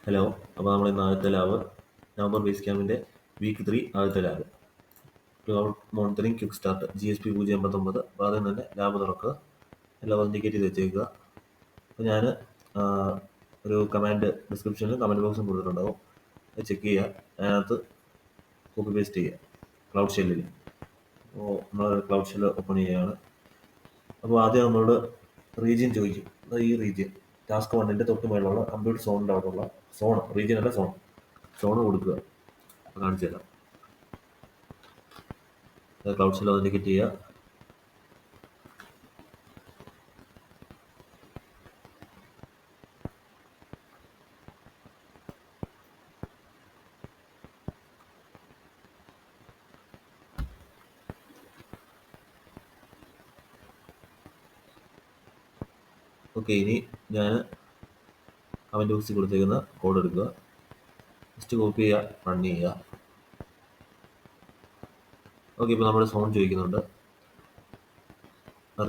Hello. അപ്പോൾ നമ്മൾ ഇന്ന് ആദ്യത്തെ ലാബ് നവംബർ ബേസ് ക്യാമ്പിൻ്റെ വീക്ക് 3 ആദ്യത്തെ lab cloud monitoring quick start GSP 089. അപ്പോൾ ആദ്യം തന്നെ ലാബ് തുറക്കുക, എല്ലാം ഇൻഡിക്കേറ്റ് ചെയ്ത് വെച്ചേക്കുക. അപ്പോൾ ഞാൻ ഒരു കമാൻഡ് ഡിസ്ക്രിപ്ഷനിലും കമൻറ്റ് ബോക്സും കൊടുത്തിട്ടുണ്ടാവും, അത് ചെക്ക് ചെയ്യുക. അതിനകത്ത് കോപ്പി പേസ്റ്റ് ചെയ്യുക ക്ലൗഡ് ഷെല്ലിൽ. അപ്പോൾ നമ്മൾ ക്ലൗഡ് ഷെല്ല് ഓപ്പൺ ചെയ്യുകയാണ്. അപ്പോൾ ആദ്യം നമ്മളോട് റീജിയൻ ചോദിക്കും. ഈ റീജിയൻ ടാസ്ക് 1ൻ്റെ തൊട്ട് മേലുള്ള കമ്പ്യൂട്ടർ സോണിൻ്റെ അവിടെയുള്ള റീജിയൻ അല്ല സോണ് കൊടുക്കുക. കാണിച്ചു തരാം. ക്ലൗഡ് ഷെൽ ഇൻഡിക്കേറ്റ് ചെയ്യുക. ഓക്കെ, ഇനി ഞാൻ കമൻറ്റ് ബോക്സിൽ കൊടുത്തേക്കുന്ന കോഡ് എടുക്കുക, ജസ്റ്റ് കോപ്പി ചെയ്യുക, റൺ ചെയ്യുക. ഓക്കെ, ഇപ്പോൾ നമ്മുടെ സോൺ ചോദിക്കുന്നുണ്ട്,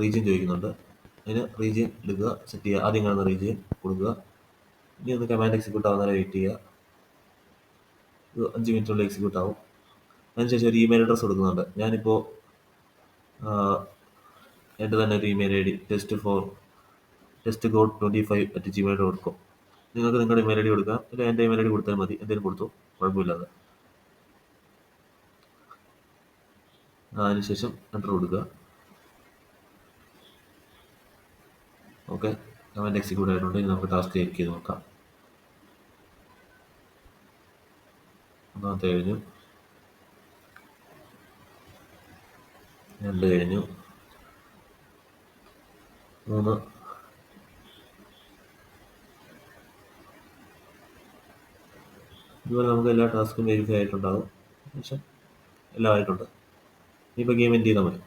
റീജിയൻ ചോദിക്കുന്നുണ്ട്. അതിന് റീജിയൻ എടുക്കുക, സെറ്റ് ചെയ്യുക. ആദ്യം കാണുന്ന റീജിയൻ കൊടുക്കുക. ഇനി ഒന്ന് കമാൻഡ് എക്സിക്യൂട്ട് ആവുന്നവരെ വെയിറ്റ് ചെയ്യുക. ഒരു 5 മിനിറ്റുള്ളിൽ എക്സിക്യൂട്ട് ആവും. അതിനുശേഷം ഒരു ഇമെയിൽ അഡ്രസ്സ് കൊടുക്കുന്നുണ്ട്. ഞാനിപ്പോൾ എൻ്റെ തന്നെ ഒരു ഇമെയിൽ ID testgod25@gmail.com. നിങ്ങൾക്ക് നിങ്ങളുടെ ഇമെയിൽ ID കൊടുക്കാം, അല്ലെങ്കിൽ എൻ്റെ ഇമെയിൽ ID കൊടുത്താൽ മതി. എന്തെങ്കിലും കൊടുത്തു, കുഴപ്പമില്ലാതെ. അതിനുശേഷം എൻ്റർ കൊടുക്കുക. ഓക്കെ, കമാൻഡ് എക്സിക്യൂട്ട് ആയിട്ടുണ്ട്. ഇനി നമുക്ക് ടാസ്ക് ചെക്ക് ചെയ്ത് നോക്കാം. ഒന്നാമത്തെ കഴിഞ്ഞു, 2 കഴിഞ്ഞു, 3. ഇതുപോലെ നമുക്ക് എല്ലാ ടാസ്കും വെരിഫൈ ആയിട്ടുണ്ടാകും. ശേഷം എല്ലാം ആയിട്ടുണ്ട്. ഇനിയിപ്പോൾ ഗെയിം എൻഡ് ചെയ്താൽ മതി.